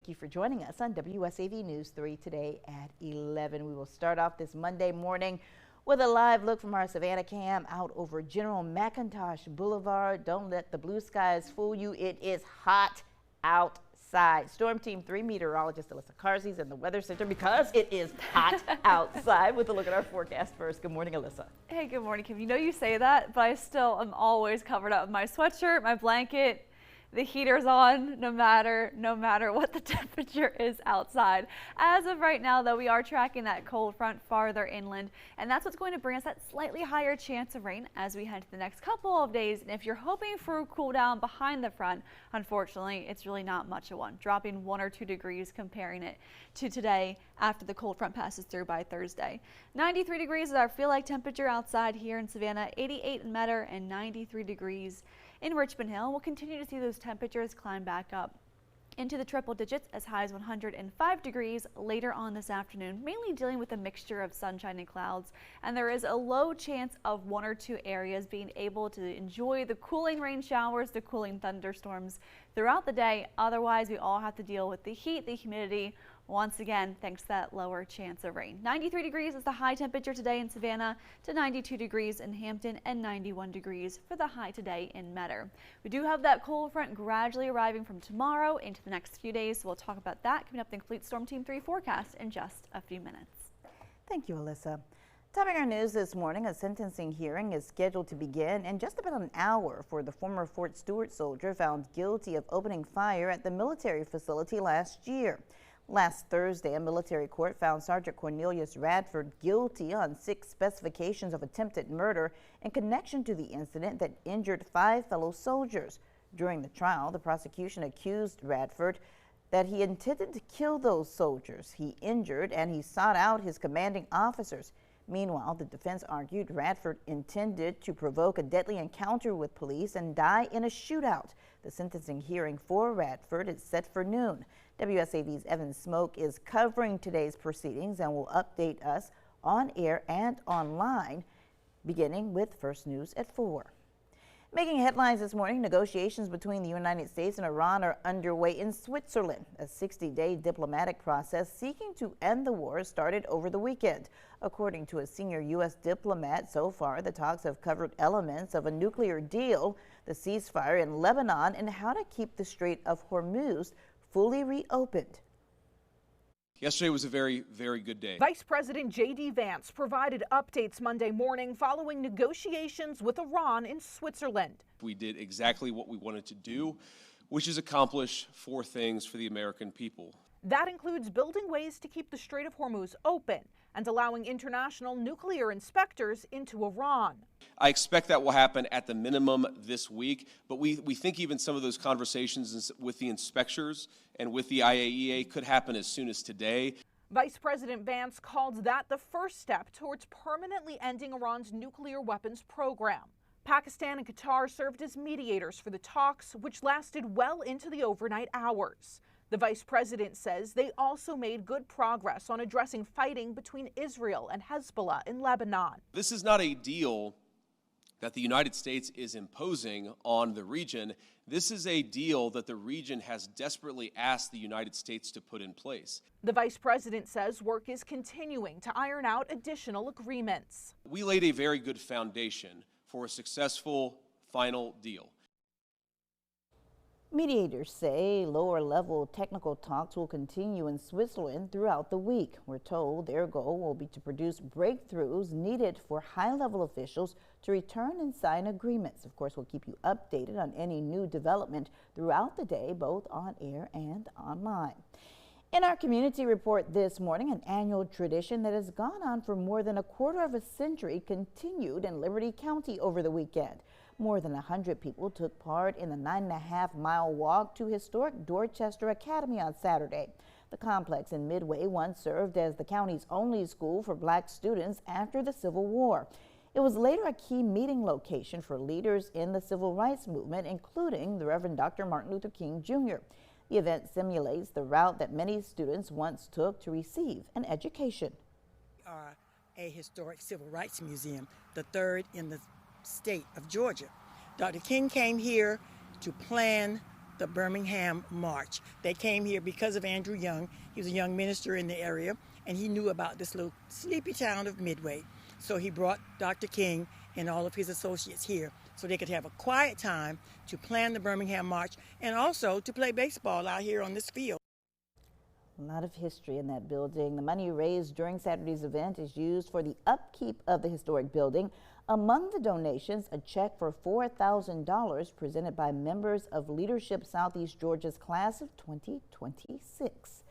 Thank you for joining us on WSAV News 3 today at 11. We will start off this Monday morning with a live look from our Savannah cam out over General McIntosh Boulevard. Don't let the blue skies fool you. It is hot outside. Storm Team 3 meteorologist Alyssa Carsey's in the Weather Center because it is hot outside with a look at our forecast first. Good morning, Alyssa. Hey, good morning, Kim. You know you say that, but I still am always covered up in my sweatshirt, my blanket. The heater's on no matter what the temperature is outside. As of right now, though, we are tracking that cold front farther inland, and that's what's going to bring us that slightly higher chance of rain as we head to the next couple of days. And if you're hoping for a cool down behind the front, unfortunately, it's really not much of one, dropping 1 or 2 degrees comparing it to today after the cold front passes through by Thursday. 93 degrees is our feel-like temperature outside here in Savannah, 88 in Metter, and 93 degrees in Richmond Hill. We'll continue to see those temperatures climb back up into the triple digits as high as 105 degrees later on this afternoon, mainly dealing with a mixture of sunshine and clouds. And there is a low chance of 1 or 2 areas being able to enjoy the cooling rain showers, the cooling thunderstorms throughout the day. Otherwise, we all have to deal with the heat, the humidity, once again, thanks to that lower chance of rain. 93 degrees is the high temperature today in Savannah, to 92 degrees in Hampton, and 91 degrees for the high today in Metter. We do have that cold front gradually arriving from tomorrow into the next few days, so we'll talk about that coming up in the complete Storm Team 3 forecast in just a few minutes. Thank you, Alyssa. Topping our news this morning, a sentencing hearing is scheduled to begin in just about an hour for the former Fort Stewart soldier found guilty of opening fire at the military facility last year. Last Thursday, a military court found Sergeant Cornelius Radford guilty on 6 specifications of attempted murder in connection to the incident that injured 5 fellow soldiers. During the trial, the prosecution accused Radford that he intended to kill those soldiers he injured, and he sought out his commanding officers. Meanwhile, the defense argued Radford intended to provoke a deadly encounter with police and die in a shootout. The sentencing hearing for Radford is set for noon. WSAV's Evan Smoke is covering today's proceedings and will update us on air and online, beginning with First News at 4. Making headlines this morning, negotiations between the United States and Iran are underway in Switzerland. A 60-day diplomatic process seeking to end the war started over the weekend. According to a senior U.S. diplomat, so far the talks have covered elements of a nuclear deal, the ceasefire in Lebanon, and how to keep the Strait of Hormuz fully reopened. Yesterday was a very, very good day. Vice President J.D. Vance provided updates Monday morning following negotiations with Iran in Switzerland. We did exactly what we wanted to do, which is accomplish 4 things for the American people. That includes building ways to keep the Strait of Hormuz open and allowing international nuclear inspectors into Iran. I expect that will happen at the minimum this week, but we think even some of those conversations with the inspectors and with the IAEA could happen as soon as today. Vice President Vance called that the first step towards permanently ending Iran's nuclear weapons program. Pakistan and Qatar served as mediators for the talks, which lasted well into the overnight hours. The vice president says they also made good progress on addressing fighting between Israel and Hezbollah in Lebanon. This is not a deal that the United States is imposing on the region. This is a deal that the region has desperately asked the United States to put in place. The vice president says work is continuing to iron out additional agreements. We laid a very good foundation for a successful final deal. Mediators say lower-level technical talks will continue in Switzerland throughout the week. We're told their goal will be to produce breakthroughs needed for high-level officials to return and sign agreements. Of course, we'll keep you updated on any new development throughout the day, both on air and online. In our community report this morning, an annual tradition that has gone on for more than a quarter of a century continued in Liberty County over the weekend. More than 100 people took part in the 9.5-mile walk to historic Dorchester Academy on Saturday. The complex in Midway once served as the county's only school for black students after the Civil War. It was later a key meeting location for leaders in the civil rights movement, including the Reverend Dr. Martin Luther King Jr. The event simulates the route that many students once took to receive an education. We are a historic civil rights museum, the 3rd in the state of Georgia. Dr. King came here to plan the Birmingham March. They came here because of Andrew Young. He was a young minister in the area, and he knew about this little sleepy town of Midway. So he brought Dr. King and all of his associates here so they could have a quiet time to plan the Birmingham March and also to play baseball out here on this field. A lot of history in that building. The money raised during Saturday's event is used for the upkeep of the historic building. Among the donations, a check for $4,000 presented by members of Leadership Southeast Georgia's class of 2026.